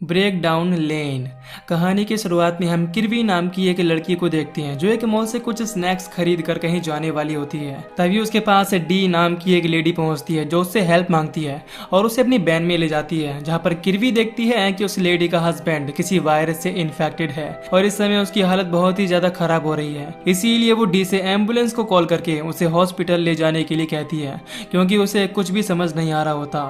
Break down लेन। कहानी की शुरुआत में हम किर्वी नाम की एक लड़की को देखते हैं जो एक मॉल से कुछ स्नैक्स खरीद कर कहीं जाने वाली होती है। तभी उसके पास डी नाम की एक लेडी पहुंचती है जो उससे हेल्प मांगती है और उसे अपनी वैन में ले जाती है, जहां पर किर्वी देखती है कि उस लेडी का हस्बैंड किसी वायरस से इन्फेक्टेड है और इस समय उसकी हालत बहुत ही ज्यादा खराब हो रही है। इसीलिए वो डी से एम्बुलेंस को कॉल करके उसे हॉस्पिटल ले जाने के लिए कहती है क्योंकि उसे कुछ भी समझ नहीं आ रहा होता।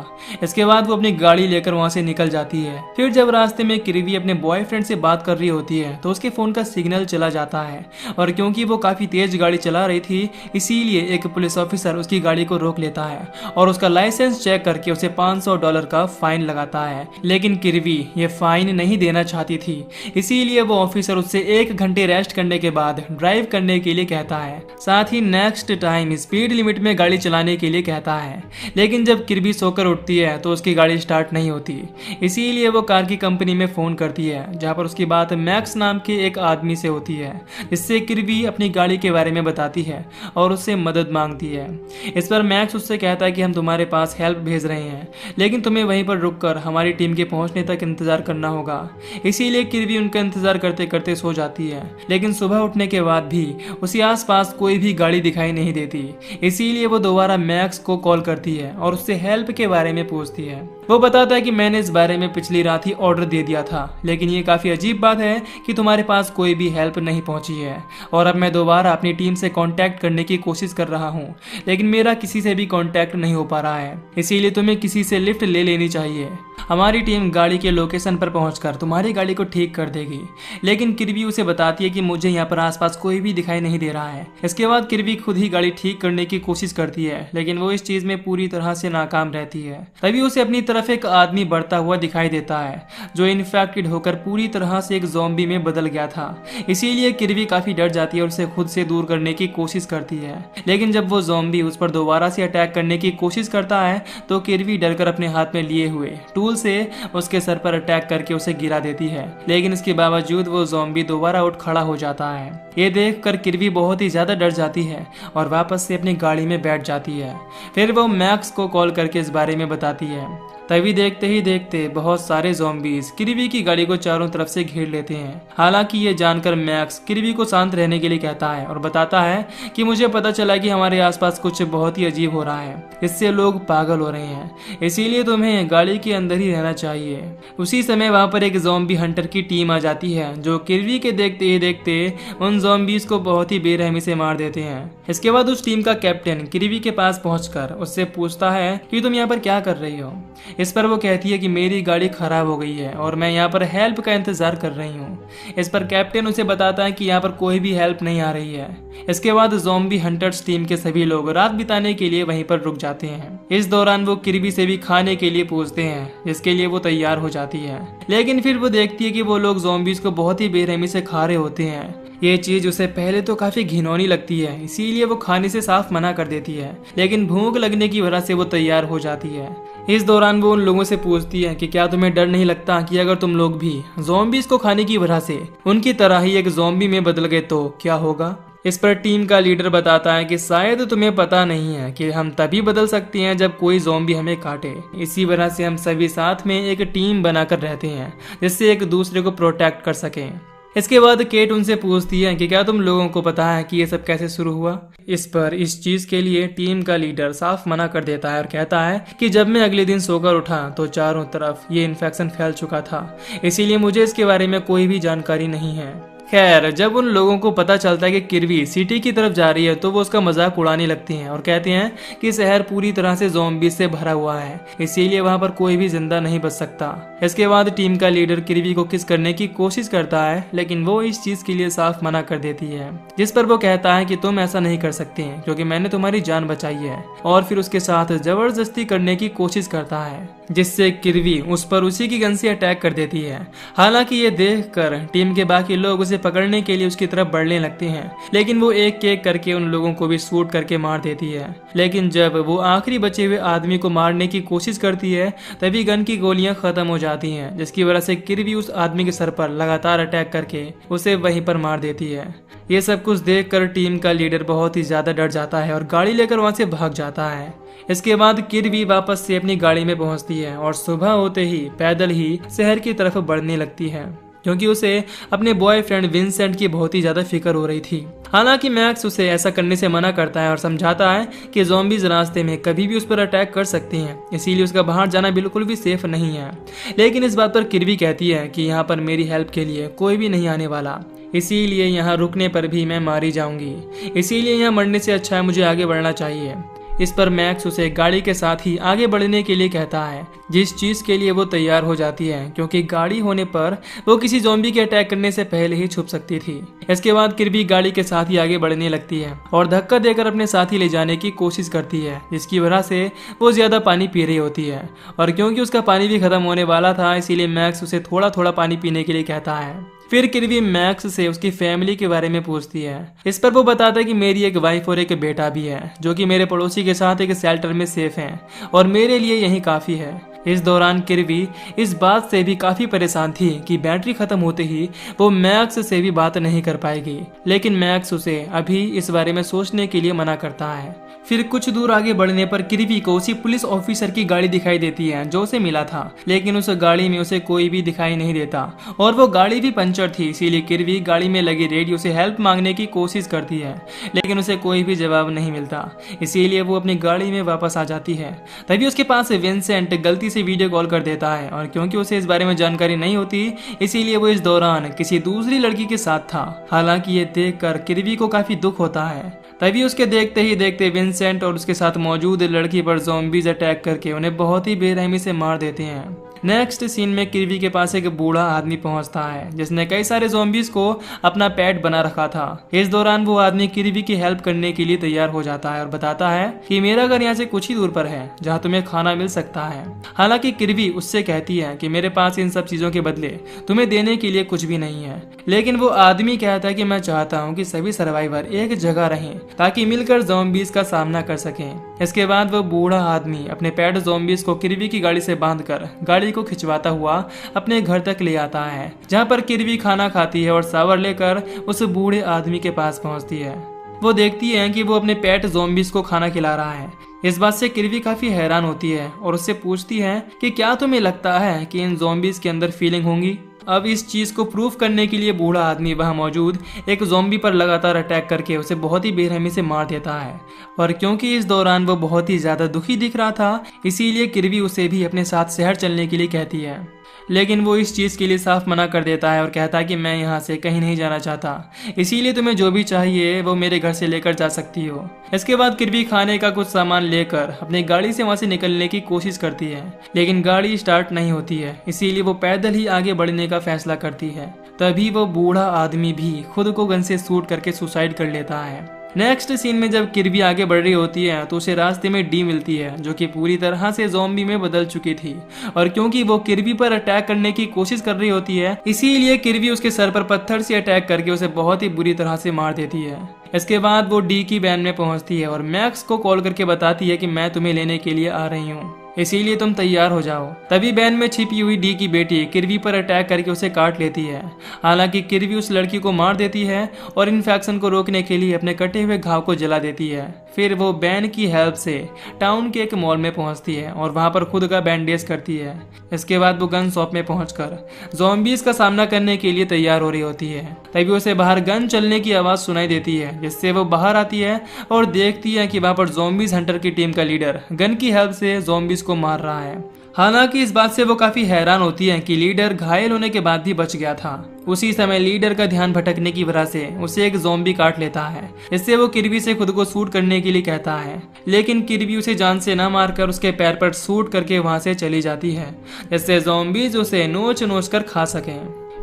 इसके बाद वो अपनी गाड़ी लेकर वहां से निकल जाती है। फिर जब रास्ते में किर्वी अपने बॉयफ्रेंड से बात कर रही होती है तो उसके फोन का सिग्नल चला जाता है और क्योंकि वो काफी तेज गाड़ी चला रही थी इसीलिए एक पुलिस ऑफिसर उसकी गाड़ी को रोक लेता है और उसका लाइसेंस चेक करके उसे $500 का फाइन लगाता है। लेकिन किर्वी ये फाइन नहीं देना चाहती थी, इसीलिए वो ऑफिसर उससे 1 घंटे रेस्ट करने के बाद ड्राइव करने के लिए कहता है, साथ ही नेक्स्ट टाइम स्पीड लिमिट में गाड़ी चलाने के लिए कहता है। लेकिन जब किर्वी सोकर उठती है तो उसकी गाड़ी स्टार्ट नहीं होती, इसीलिए वो कार की कंपनी में फोन करती है जहां पर उसकी बात मैक्स नाम के एक आदमी से होती है, जिससे किर्वी अपनी गाड़ी के बारे में बताती है और उससे मदद मांगती है। इस पर मैक्स उससे कहता है कि हम तुम्हारे पास हेल्प भेज रहे हैं लेकिन तुम्हें वहीं पर रुककर हमारी टीम के पहुंचने तक इंतजार करना होगा। इसीलिए किर्वी उनका इंतजार करते करते सो जाती है, लेकिन सुबह उठने के बाद भी उसी आसपास कोई भी गाड़ी दिखाई नहीं देती। इसीलिए वो दोबारा मैक्स को कॉल करती है और उससे हेल्प के बारे में पूछती है। वो बताता है कि मैंने इस बारे में पिछली रात ही ऑर्डर दे दिया था, लेकिन ये काफी अजीब बात है कि तुम्हारे पास कोई भी हेल्प नहीं पहुंची है और अब मैं दोबारा अपनी टीम से कांटेक्ट करने की कोशिश कर रहा हूं, लेकिन मेरा किसी से भी कांटेक्ट नहीं हो पा रहा है। इसीलिए तुम्हें किसी से लिफ्ट ले लेनी चाहिए। हमारी टीम गाड़ी के लोकेशन पर पहुंचकर तुम्हारी गाड़ी को ठीक कर देगी। लेकिन किर्वी उसे बताती है कि मुझे यहाँ पर आसपास कोई भी दिखाई नहीं दे रहा है। इसके बाद किर्वी खुद ही गाड़ी ठीक करने की कोशिश करती है, लेकिन वो इस चीज में पूरी तरह से नाकाम रहती है। तभी उसे अपनी तरफ एक आदमी बढ़ता हुआ दिखाई देता है जो इन्फेक्टेड होकर पूरी तरह से एक ज़ॉम्बी में बदल गया था। इसीलिए किर्वी काफी डर जाती है और उसे खुद से दूर करने की कोशिश करती है। लेकिन जब वो ज़ॉम्बी उस पर दोबारा से अटैक करने की कोशिश करता है तो किर्वी डरकर अपने हाथ में लिए हुए टूल से उसके सर पर अटैक करके उसे गिरा देती है। लेकिन इसके बावजूद वो ज़ॉम्बी दोबारा उठ खड़ा हो जाता है। ये देखकर किर्वी बहुत ही ज्यादा डर जाती है और वापस से अपनी गाड़ी में बैठ जाती है। फिर वो मैक्स को कॉल करके इस बारे में बताती है। तभी देखते ही देखते बहुत सारे ज़ॉम्बीज किर्वी की गाड़ी को चारों तरफ से घेर लेते हैं। हालांकि ये जानकर मैक्स किर्वी को शांत रहने के लिए कहता है और बताता है कि मुझे पता चला कि हमारे आसपास कुछ बहुत ही अजीब हो रहा है, इससे लोग पागल हो रहे हैं, इसीलिए तुम्हें गाड़ी के अंदर ही रहना चाहिए। उसी समय वहां पर एक ज़ॉम्बी हंटर की टीम आ जाती है जो किर्वी के देखते ही देखते उन ज़ॉम्बीज को बहुत ही बेरहमी से मार देते हैं। इसके बाद उस टीम का कैप्टन किर्वी के पास पहुंचकर उससे पूछता है कि तुम यहाँ पर क्या कर रही हो। इस पर वो कहती है कि मेरी गाड़ी खराब हो गई है और मैं यहाँ पर हेल्प का इंतजार कर रही हूँ। इस पर कैप्टन उसे बताता है कि यहाँ पर कोई भी हेल्प नहीं आ रही है। इसके बाद ज़ॉम्बी हंटर्स टीम के सभी लोग रात बिताने के लिए वहीं पर रुक जाते हैं। इस दौरान वो किर्वी से भी खाने के लिए पूछते हैं, जिसके लिए वो तैयार हो जाती है। लेकिन फिर वो देखती है कि वो लोग ज़ॉम्बीज को बहुत ही बेरहमी से खा रहे होते हैं। ये चीज उसे पहले तो काफी घिनौनी लगती है, इसीलिए वो खाने से साफ मना कर देती है, लेकिन भूख लगने की वजह से वो तैयार हो जाती है। इस दौरान वो उन लोगों से पूछती है कि क्या तुम्हें डर नहीं लगता कि अगर तुम लोग भी ज़ॉम्बीज को खाने की वजह से उनकी तरह ही एक ज़ॉम्बी में बदल गए तो क्या होगा। इस पर टीम का लीडर बताता है कि शायद तुम्हें पता नहीं है कि हम तभी बदल सकते हैं जब कोई ज़ॉम्बी हमें काटे। इसी वजह से हम सभी साथ में एक टीम बनाकर रहते हैं जिससे एक दूसरे को प्रोटेक्ट कर सकें। इसके बाद केट उनसे पूछती है कि क्या तुम लोगों को पता है कि ये सब कैसे शुरू हुआ। इस पर इस चीज के लिए टीम का लीडर साफ मना कर देता है और कहता है कि जब मैं अगले दिन सोकर उठा तो चारों तरफ ये इन्फेक्शन फैल चुका था, इसीलिए मुझे इसके बारे में कोई भी जानकारी नहीं है। खैर, जब उन लोगों को पता चलता है कि किर्वी सिटी की तरफ जा रही है तो वो उसका मजाक उड़ाने लगती हैं और कहते हैं कि शहर पूरी तरह से ज़ॉम्बी से भरा हुआ है, इसीलिए वहां पर कोई भी जिंदा नहीं बच सकता। इसके बाद टीम का लीडर किर्वी को किस करने की कोशिश करता है, लेकिन वो इस चीज के लिए साफ मना कर देती है, जिस पर वो कहता है कि तुम ऐसा नहीं कर सकते क्योंकि मैंने तुम्हारी जान बचाई है, और फिर उसके साथ जबरदस्ती करने की कोशिश करता है, जिससे किर्वी उस पर उसी की गन से अटैक कर देती है। हालांकि ये देखकर टीम के बाकी लोग उसे पकड़ने के लिए उसकी तरफ बढ़ने लगते हैं, लेकिन वो एक एक करके उन लोगों को भी शूट करके मार देती है। लेकिन जब वो आखिरी बचे हुए आदमी को मारने की कोशिश करती है तभी गन की गोलियां खत्म हो जाती हैं, जिसकी वजह से किर्बी उस आदमी के सर पर लगातार अटैक करके उसे वहीं पर मार देती है। ये सब कुछ देखकर टीम का लीडर बहुत ही ज्यादा डर जाता है और गाड़ी लेकर वहां से भाग जाता है। इसके बाद किर्बी वापस से अपनी गाड़ी में पहुंचती है और सुबह होते ही पैदल ही शहर की तरफ बढ़ने लगती है, क्योंकि उसे अपने बॉयफ्रेंड विंसेंट की बहुत ही ज्यादा फिक्र हो रही थी। हालांकि मैक्स उसे ऐसा करने से मना करता है और समझाता है कि ज़ॉम्बीज रास्ते में कभी भी उस पर अटैक कर सकते हैं, इसीलिए उसका बाहर जाना बिल्कुल भी सेफ नहीं है। लेकिन इस बात पर किर्बी कहती है कि यहाँ पर मेरी हेल्प के लिए कोई भी नहीं आने वाला, इसीलिए यहाँ रुकने पर भी मैं मारी जाऊंगी, इसीलिए यहाँ मरने से अच्छा है मुझे आगे बढ़ना चाहिए। इस पर मैक्स उसे गाड़ी के साथ ही आगे बढ़ने के लिए कहता है, जिस चीज के लिए वो तैयार हो जाती है, क्योंकि गाड़ी होने पर वो किसी ज़ॉम्बी के अटैक करने से पहले ही छुप सकती थी। इसके बाद किर्बी गाड़ी के साथ ही आगे बढ़ने लगती है और धक्का देकर अपने साथी ले जाने की कोशिश करती है, जिसकी वजह से वो ज्यादा पानी पी रही होती है। और क्योंकि उसका पानी भी खत्म होने वाला था, इसीलिए मैक्स उसे थोड़ा थोड़ा पानी पीने के लिए कहता है। फिर किर्बी मैक्स से उसकी फैमिली के बारे में पूछती है। इस पर वो बताता है कि मेरी एक वाइफ और एक बेटा भी है, जो कि मेरे पड़ोसी के साथ एक शेल्टर में सेफ हैं और मेरे लिए यही काफी है। इस दौरान किर्बी इस बात से भी काफी परेशान थी कि बैटरी खत्म होते ही वो मैक्स से भी बात नहीं कर पाएगी, लेकिन मैक्स उसे अभी इस बारे में सोचने के लिए मना करता है। फिर कुछ दूर आगे बढ़ने पर किर्बी को उसी पुलिस ऑफिसर की गाड़ी दिखाई देती है जो उसे मिला था, लेकिन उस गाड़ी में उसे कोई भी दिखाई नहीं देता और वो गाड़ी भी पंचर थी। इसीलिए किर्बी गाड़ी में लगी रेडियो से हेल्प मांगने की कोशिश करती है, लेकिन उसे कोई भी जवाब नहीं मिलता, इसीलिए वो अपनी गाड़ी में वापस आ जाती है। तभी उसके पास विंसेंट गलती से वीडियो कॉल कर देता है और क्योंकि उसे इस बारे में जानकारी नहीं होती, इसीलिए वो इस दौरान किसी दूसरी लड़की के साथ था। हालांकि ये देखकर किर्बी को काफी दुख होता है। तभी उसके देखते ही देखते विंसेंट और उसके साथ मौजूद लड़की पर ज़ॉम्बीज अटैक करके उन्हें बहुत ही बेरहमी से मार देते हैं। नेक्स्ट सीन में किर्बी के पास एक बूढ़ा आदमी पहुंचता है, जिसने कई सारे ज़ॉम्बीज को अपना पेट बना रखा था। इस दौरान वो आदमी किर्बी की हेल्प करने के लिए तैयार हो जाता है और बताता है कि मेरा घर यहाँ से कुछ ही दूर पर है, जहाँ तुम्हें खाना मिल सकता है। हालांकि किर्बी उससे कहती है कि मेरे पास इन सब चीजों के बदले तुम्हें देने के लिए कुछ भी नहीं है, लेकिन वो आदमी कहता है कि मैं चाहता हूँ कि सभी सर्वाइवर एक जगह रहें ताकि मिलकर ज़ॉम्बीज का सामना कर सकें। इसके बाद वो बूढ़ा आदमी अपने पेट ज़ॉम्बीज को किर्बी की गाड़ी से बांधकर गाड़ी को खिंचवाता हुआ अपने घर तक ले आता है, जहाँ पर किर्बी खाना खाती है और शावर लेकर उस बूढ़े आदमी के पास पहुंचती है। वो देखती है कि वो अपने पेट ज़ॉम्बीज को खाना खिला रहा है। इस बात से किर्बी काफी हैरान होती है और उससे पूछती है कि क्या तुम्हें लगता है कि इन ज़ॉम्बीज के अंदर फीलिंग होंगी। अब इस चीज को प्रूफ करने के लिए बूढ़ा आदमी वहां मौजूद एक ज़ॉम्बी पर लगातार अटैक करके उसे बहुत ही बेरहमी से मार देता है। और क्योंकि इस दौरान वो बहुत ही ज्यादा दुखी दिख रहा था, इसीलिए किर्बी उसे भी अपने साथ शहर चलने के लिए कहती है, लेकिन वो इस चीज के लिए साफ मना कर देता है और कहता है कि मैं यहाँ से कहीं नहीं जाना चाहता, इसीलिए तुम्हें जो भी चाहिए वो मेरे घर से लेकर जा सकती हो। इसके बाद किर्बी खाने का कुछ सामान लेकर अपनी गाड़ी से वहां से निकलने की कोशिश करती है, लेकिन गाड़ी स्टार्ट नहीं होती है, इसीलिए वो पैदल ही आगे बढ़ने का फैसला करती है। तभी वो बूढ़ा आदमी भी खुद को गन से शूट करके सुसाइड कर लेता है। नेक्स्ट सीन में जब किर्बी आगे बढ़ रही होती है तो उसे रास्ते में डी मिलती है, जो कि पूरी तरह से ज़ॉम्बी में बदल चुकी थी। और क्योंकि वो किर्बी पर अटैक करने की कोशिश कर रही होती है, इसीलिए किर्बी उसके सर पर पत्थर से अटैक करके उसे बहुत ही बुरी तरह से मार देती है। इसके बाद वो डी की वैन में पहुंचती है और मैक्स को कॉल करके बताती है कि मैं तुम्हें लेने के लिए आ रही हूँ, इसीलिए तुम तैयार हो जाओ। तभी वैन में छिपी हुई डी की बेटी किर्बी पर अटैक करके उसे काट लेती है। हालांकि किर्बी उस लड़की को मार देती है और इन्फेक्शन को रोकने के लिए अपने कटे हुए घाव को जला देती है। फिर वो बैन की हेल्प से टाउन के एक मॉल में पहुंचती है और वहां पर खुद का बैंडेज करती है। इसके बाद वो गन शॉप में पहुंचकर ज़ॉम्बीज का सामना करने के लिए तैयार हो रही होती है। तभी उसे बाहर गन चलने की आवाज सुनाई देती है, जिससे वो बाहर आती है और देखती है कि वहां पर ज़ॉम्बीज हंटर की टीम का लीडर गन की हेल्प से ज़ॉम्बीज को मार रहा है। हालांकि इस बात से वो काफी हैरान होती है कि लीडर घायल होने के बाद भी बच गया था। उसी समय लीडर का ध्यान भटकने की वजह से उसे एक ज़ॉम्बी काट लेता है। इससे वो किर्बी से खुद को शूट करने के लिए कहता है, लेकिन किर्बी उसे जान से न मारकर उसके पैर पर शूट करके वहां से चली जाती है, जिससे ज़ॉम्बीज उसे नोच नोच कर खा सकें।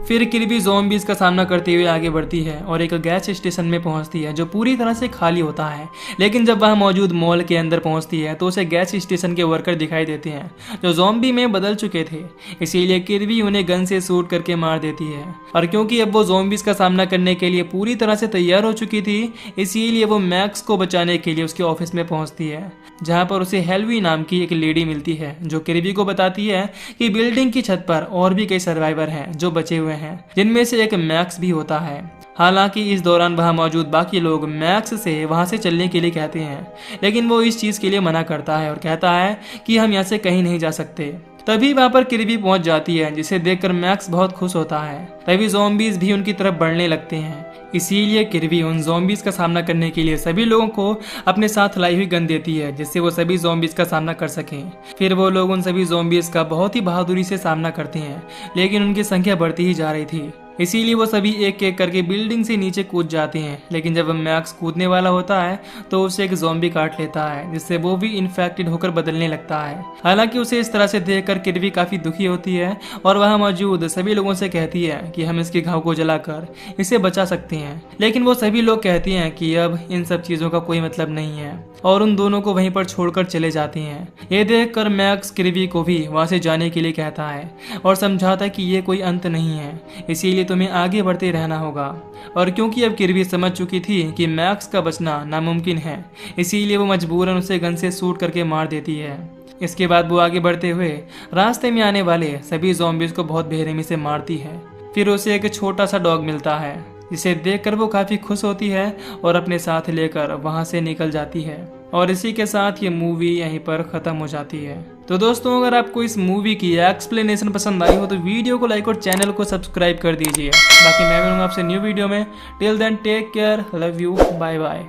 फिर किर्बी ज़ॉम्बीज का सामना करते हुए आगे बढ़ती है और एक गैस स्टेशन में पहुंचती है जो पूरी तरह से खाली होता है। लेकिन जब वह मौजूद मॉल के अंदर पहुंचती है तो उसे गैस स्टेशन के वर्कर दिखाई देते हैं जो ज़ॉम्बी में बदल चुके थे। इसीलिए किर्बी उन्हें गन से शूट करके मार देती है और क्योंकि अब वो ज़ॉम्बीज का सामना करने के लिए पूरी तरह से तैयार हो चुकी थी, इसीलिए वो मैक्स को बचाने के लिए उसके ऑफिस में पहुंचती है, जहां पर उसे हेल्वी नाम की एक लेडी मिलती है जो किर्बी को बताती है कि बिल्डिंग की छत पर और भी कई सर्वाइवर हैं जो बचे हुए हैं, जिनमें से एक मैक्स भी होता है। हालांकि इस दौरान वहां मौजूद बाकी लोग मैक्स से वहां से चलने के लिए कहते हैं, लेकिन वो इस चीज के लिए मना करता है और कहता है कि हम यहाँ से कहीं नहीं जा सकते। तभी वहां पर किर्बी पहुंच जाती है, जिसे देखकर मैक्स बहुत खुश होता है। तभी ज़ॉम्बीज भी उनकी तरफ बढ़ने लगते हैं। इसीलिए किर्बी उन ज़ॉम्बीज का सामना करने के लिए सभी लोगों को अपने साथ लाई हुई गन देती है, जिससे वो सभी ज़ॉम्बीज का सामना कर सकें। फिर वो लोग उन सभी ज़ॉम्बीज का बहुत ही बहादुरी से सामना करते हैं, लेकिन उनकी संख्या बढ़ती ही जा रही थी। इसीलिए वो सभी एक एक करके बिल्डिंग से नीचे कूद जाते हैं। लेकिन जब मैक्स कूदने वाला होता है तो उसे एक ज़ॉम्बी काट लेता है, जिससे वो भी इन्फेक्टेड होकर बदलने लगता है। हालांकि उसे इस तरह से देखकर किर्बी काफी दुखी होती है और वहां मौजूद सभी लोगों से कहती है कि हम इसके घाव को जलाकर इसे बचा सकते हैं। लेकिन वो सभी लोग कहते हैं कि अब इन सब चीजों का कोई मतलब नहीं है और उन दोनों को वहीं पर छोड़कर चले जाते हैं। ये देखकर मैक्स किर्बी को भी वहां से जाने के लिए कहता है और समझाता है कि ये कोई अंत नहीं है, इसीलिए तुम्हें आगे बढ़ते रहना होगा। और क्योंकि अब किर्बी समझ चुकी थी कि मैक्स का बचना नामुमकिन है, इसीलिए वो मजबूरन उसे गन से शूट करके मार देती है। इसके बाद वो आगे बढ़ते हुए रास्ते में आने वाले सभी ज़ॉम्बीज को बहुत बेरहमी से मारती है। फिर उसे एक छोटा सा डॉग मिलता है, जिसे देखकर वो काफी खुश होती है और अपने साथ लेकर वहां से निकल जाती है। और इसी के साथ ये मूवी यहीं पर खत्म हो जाती है। तो दोस्तों, अगर आपको इस मूवी की एक्सप्लेनेशन पसंद आई हो तो वीडियो को लाइक और चैनल को सब्सक्राइब कर दीजिए। बाकी मैं मिलूंगा आपसे न्यू वीडियो में। Till then take care, love you, bye bye.